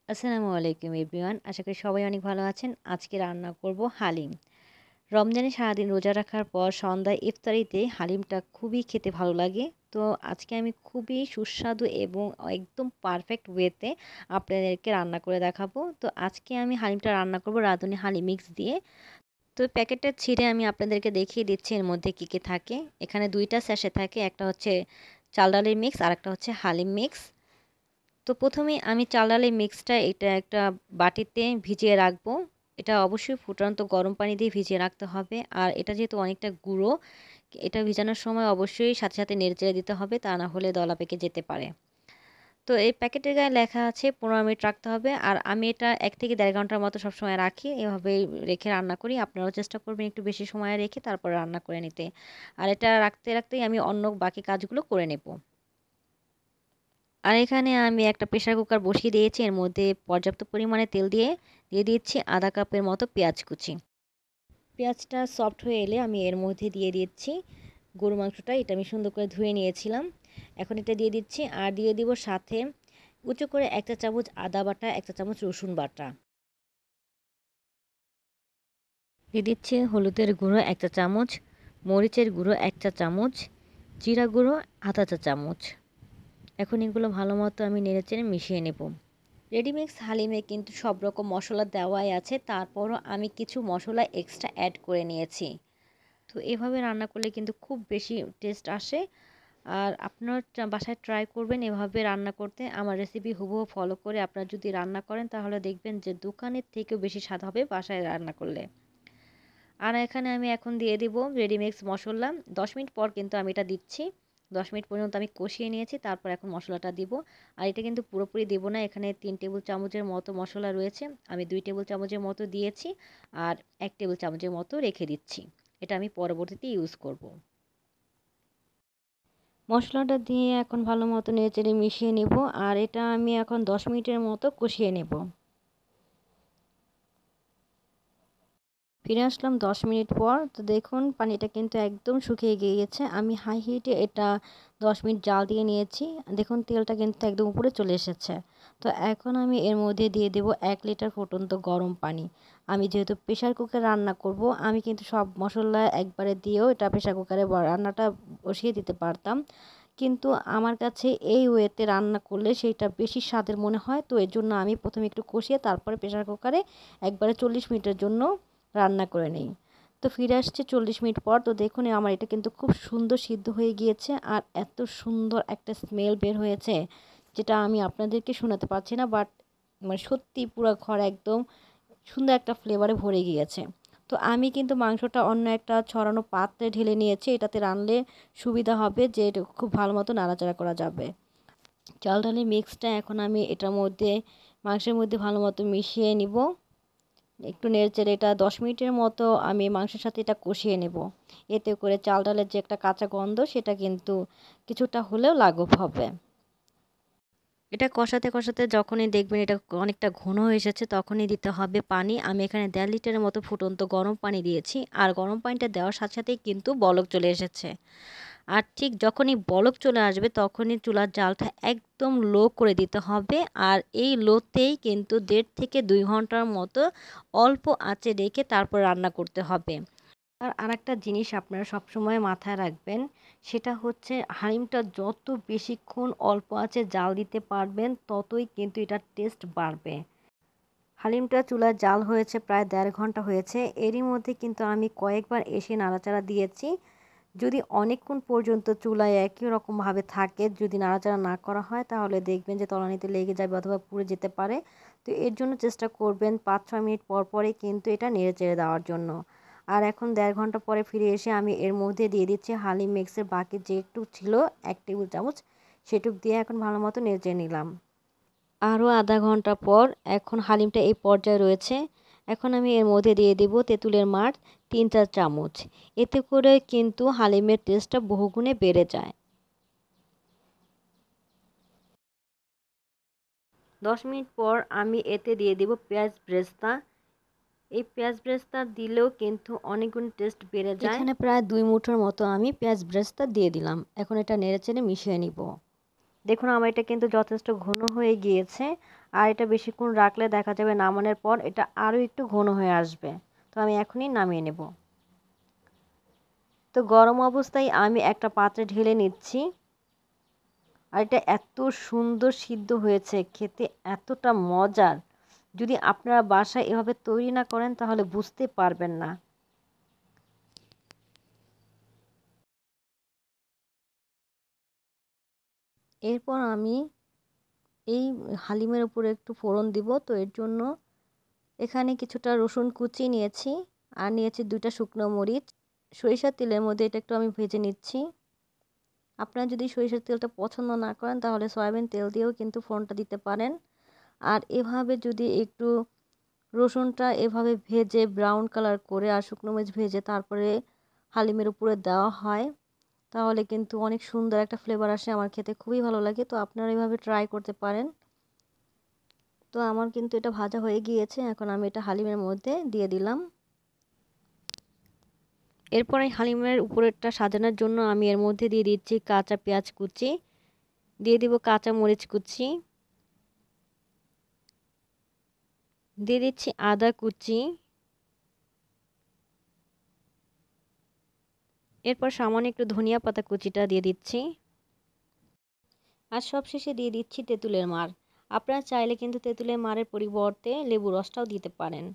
আসসালামু আলাইকুম এভরিওয়ান। আশা করি সবাই অনেক ভালো আছেন। আজকে রান্না করব হালিম। রমজানে সারাদিন রোজা রাখার পর সন্ধ্যায় ইফতারিতে হালিমটা খুবই খেতে ভালো লাগে। তো আজকে আমি খুবই সুস্বাদু এবং একদম পারফেক্ট ওয়েতে আপনাদেরকে রান্না করে দেখাবো। তো আজকে আমি হালিমটা রান্না করব রাঁধুনি হালিম মিক্স দিয়ে। তো প্যাকেটটা ছিঁড়ে আমি আপনাদেরকে দেখিয়ে দিচ্ছি এর মধ্যে কী কী থাকে। এখানে ২টা স্যাশে থাকে, একটা হচ্ছে চাল ডালের মিক্স আর একটা হচ্ছে হালিম মিক্স। তো প্রথমেই আমি চাল ডালের মিক্সটা এটা একটা বাটিতে ভিজিয়ে রাখবো। এটা অবশ্যই ফুটন্ত গরম পানি দিয়ে ভিজিয়ে রাখতে হবে। আর এটা যেহেতু অনেকটা গুঁড়ো, এটা ভিজানোর সময় অবশ্যই সাথে সাথে নেড়েচেড়ে দিতে হবে, তা না হলে দলা পেকে যেতে পারে। তো এই প্যাকেটের গায়ে লেখা আছে ১৫ মিনিট রাখতে হবে। আর আমি এটা ১ থেকে ১.৫ ঘন্টার মতো সবসময় রাখি, এভাবেই রেখে রান্না করি। আপনারাও চেষ্টা করবেন একটু বেশি সময় রেখে তারপর রান্না করে নিতে। আর এটা রাখতে রাখতেই আমি অন্য বাকি কাজগুলো করে নেব। আর এখানে আমি একটা প্রেসার কুকার বসিয়ে দিয়েছি, এর মধ্যে পর্যাপ্ত পরিমাণে তেল দিয়ে দিচ্ছি আধা কাপের মতো পেঁয়াজ কুচি। পেঁয়াজটা সফট হয়ে এলে আমি এর মধ্যে দিয়ে দিচ্ছি গরু মাংসটা, এটা আমি সুন্দর করে ধুয়ে নিয়েছিলাম। এখন এটা দিয়ে দিচ্ছি আর দিয়ে দিব সাথে উঁচু করে ১ চা চামচ আদা বাটা, ১ চা চামচ রসুন বাটা। দিয়ে দিচ্ছি হলুদের গুঁড়ো ১ চা চামচ, মরিচের গুঁড়ো ১ চা চামচ, জিরা গুঁড়ো আধা চা চামচ। এখন এগুলো ভালো মতো আমি নেড়েচেড়ে মিশিয়ে নেব। রেডিমিক্স হালিমে কিন্তু সব রকম মশলা দেওয়াই আছে, তারপরও আমি কিছু মশলা এক্সট্রা অ্যাড করে নিয়েছি। তো এভাবে রান্না করলে কিন্তু খুব বেশি টেস্ট আসে। আর আপনার বাসায় ট্রাই করবেন এভাবে রান্না করতে। আমার রেসিপি হুবহু ফলো করে আপনারা যদি রান্না করেন তাহলে দেখবেন যে দোকানের থেকেও বেশি স্বাদ হবে বাসায় রান্না করলে। আর এখানে আমি এখন দিয়ে দিব রেডিমিক্স মশলা। ১০ মিনিট পর কিন্তু আমি এটা দিচ্ছি। ১০ মিনিট পর্যন্ত আমি কষিয়ে নিয়েছি, তারপর এখন মশলাটা দিব। আর এটা কিন্তু পুরোপুরি দেব না, এখানে ৩ টেবিল চামচের মতো মশলা রয়েছে। আমি ২ টেবিল চামচের মতো দিয়েছি আর ১ টেবিল চামচের মতো রেখে দিচ্ছি। এটা আমি পরবর্তীতে ইউজ করব। মশলাটা দিয়ে এখন ভালো মতো নেড়েচেড়ে মিশিয়ে নেব। আর এটা আমি এখন ১০ মিনিটের মতো কষিয়ে নেব। ফিরে আসলাম ১০ মিনিট পর। তো দেখুন পানিটা কিন্তু একদম শুকিয়ে গিয়েছে। আমি হাই হিটে এটা ১০ মিনিট জাল দিয়ে নিয়েছি। দেখুন তেলটা কিন্তু একদম উপরে চলে এসেছে। তো এখন আমি এর মধ্যে দিয়ে দেব ১ লিটার ফুটন্ত গরম পানি। আমি যেহেতু প্রেসার কুকারে রান্না করব, আমি কিন্তু সব মশলা একবারে দিয়েও এটা প্রেসার কুকারে রান্নাটা বসিয়ে দিতে পারতাম। কিন্তু আমার কাছে এই ওয়েতে রান্না করলে সেইটা বেশি স্বাদের মনে হয়। তো এর জন্য আমি প্রথমে একটু কষিয়ে তারপরে প্রেসার কুকারে একবারে ৪০ মিনিটের জন্য রান্না করে নেই। তো ফিরে আসছে ৪০ মিনিট পর। তো দেখুন আমার এটা কিন্তু খুব সুন্দর সিদ্ধ হয়ে গিয়েছে আর এত সুন্দর একটা স্মেল বের হয়েছে, যেটা আমি আপনাদেরকে শোনাতে পারছি না, বাট মানে সত্যি পুরো ঘর একদম সুন্দর একটা ফ্লেভারে ভরে গিয়েছে। তো আমি কিন্তু মাংসটা অন্য একটা ছড়ানো পাত্রে ঢেলে নিয়েছি, এটাতে রানলে সুবিধা হবে যে এটা খুব ভালো মতো নাড়াচাড়া করা যাবে। চাল ডালের মিক্সটা এখন আমি এটার মধ্যে মাংসের মধ্যে ভালো মতো মিশিয়ে নিব। একটু নেড়েচেড়ে এটা ১০ মিনিটের মতো আমি মাংসের সাথে এটা কষিয়ে নেব। এতে করে চাল ডালের যে একটা কাঁচা গন্ধ সেটা কিন্তু কিছুটা হলেও লাঘব হবে। এটা কষাতে কষাতে যখনই দেখবেন এটা অনেকটা ঘন হয়ে এসেছে তখনই দিতে হবে পানি। আমি এখানে ১.৫ লিটারের মতো ফুটন্ত গরম পানি দিয়েছি। আর গরম পানিটা দেওয়ার সাথে সাথেই কিন্তু বলক চলে এসেছে। আর ঠিক যখনই বলক চলে আসবে তখনই চুলার জালটা একদম লো করে দিতে হবে। আর এই লোতেই কিন্তু ১.৫ থেকে ২ ঘন্টার মতো অল্প আঁচে রেখে তারপর রান্না করতে হবে। আর আরেকটা জিনিস আপনারা সবসময় মাথায় রাখবেন, সেটা হচ্ছে হালিমটা যত বেশিক্ষণ অল্প আঁচে জাল দিতে পারবেন ততই কিন্তু এটার টেস্ট বাড়বে। হালিমটা চুলায় জাল হয়েছে প্রায় ১.৫ ঘন্টা হয়েছে। এরই মধ্যে কিন্তু আমি কয়েকবার এসে নাড়াচাড়া দিয়েছি। যদি অনেকক্ষণ পর্যন্ত চুলায় একই রকমভাবে থাকে, যদি নাড়াচাড়া না করা হয় তাহলে দেখবেন যে তলানিতে লেগে যাবে অথবা পুড়ে যেতে পারে। তো এর জন্য চেষ্টা করবেন ৫-৬ মিনিট পর পরই কিন্তু এটা নেড়েচেড়ে দেওয়ার জন্য। আর এখন ১.৫ ঘন্টা পরে ফিরে এসে আমি এর মধ্যে দিয়ে দিচ্ছি হালিম মিক্সের বাকি যেটুক ছিল ১ টেবিল চামচ, সেটুক দিয়ে এখন ভালো মতো নেড়েচেড়ে নিলাম। আরও আধা ঘন্টা পর এখন হালিমটা এই পর্যায়ে রয়েছে। এখন আমি এর মধ্যে দিয়ে দেব তেঁতুলের মাড় ৩-৪ চামচ। এতে করে কিন্তু হালিমের টেস্টটা বহুগুণে বেড়ে যায়। ১০ মিনিট পর আমি এতে দিয়ে দেব পেঁয়াজ ব্রেস্তা। এই পেঁয়াজ ব্রেস্তা দিলেও কিন্তু অনেকগুণ টেস্ট বেড়ে যায়। এখানে প্রায় ২ মুঠোর মতো আমি পেঁয়াজ ব্রেস্তা দিয়ে দিলাম। এখন এটা নেড়েচেড়ে মিশিয়ে নিব। দেখুন আমার এটা কিন্তু যথেষ্ট ঘন হয়ে গিয়েছে। আর এটা বেশিক্ষণ রাখলে দেখা যাবে নামানোর পর এটা আরও একটু ঘন হয়ে আসবে। তো আমি এখনই নামিয়ে নেব। তো গরম অবস্থায় আমি একটা পাত্রে ঢেলে নিচ্ছি। আর এটা এত সুন্দর সিদ্ধ হয়েছে, খেতে এতটা মজার। যদি আপনারা বাসায় এভাবে তৈরি না করেন তাহলে বুঝতে পারবেন না। এরপর আমি এই হালিমের উপরে একটু ফোড়ন দিব। তো এর জন্য এখানে কিছুটা রসুন কুচি নিয়েছি আর নিয়েছি 2টা শুকনো মরিচ। সরিষার তেলের মধ্যে এটা একটু আমি ভেজে নিচ্ছি। আপনারা যদি সরিষার তেলটা পছন্দ না করেন তাহলে সয়াবিন তেল দিয়েও কিন্তু ফোড়নটা দিতে পারেন। আর এভাবে যদি একটু রসুনটা এভাবে ভেজে ব্রাউন কালার করে আর শুকনো মরিচ ভেজে তারপরে হালিমের উপরে দেওয়া হয় তাহলে কিন্তু অনেক সুন্দর একটা ফ্লেভার আসে। আমার খেতে খুবই ভালো লাগে। তো আপনারা এভাবে ট্রাই করতে পারেন। তো আমার কিন্তু এটা ভাজা হয়ে গিয়েছে। এখন আমি এটা হালিমের মধ্যে দিয়ে দিলাম। এরপরে হালিমের উপরেরটা সাজানোর জন্য আমি এর মধ্যে দিয়ে দিচ্ছি কাঁচা পেঁয়াজ কুচি, দিয়ে দিব কাঁচা মরিচ কুচি, দিয়ে দিচ্ছি আদা কুচি, এরপর সামান্য একটু ধনিয়া পাতা কুচিটা দিয়ে দিচ্ছি। আর সবশেষে দিয়ে দিচ্ছি তেঁতুলের মার। আপনারা চাইলে কিন্তু তেঁতুলের মারের পরিবর্তে লেবু রসটাও দিতে পারেন।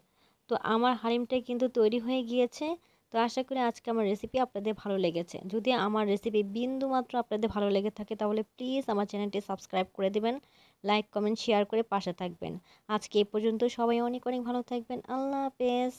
তো আমার হালিমটা কিন্তু তৈরি হয়ে গিয়েছে। তো আশা করি আজকে আমার রেসিপি আপনাদের ভালো লেগেছে। যদি আমার রেসিপি বিন্দুমাত্র আপনাদের ভালো লেগে থাকে তাহলে প্লিজ আমার চ্যানেলটি সাবস্ক্রাইব করে দেবেন, লাইক কমেন্ট শেয়ার করে পাশে থাকবেন। আজকে এই পর্যন্ত, সবাই অনেক অনেক ভালো থাকবেন। আল্লাহ হাফেজ।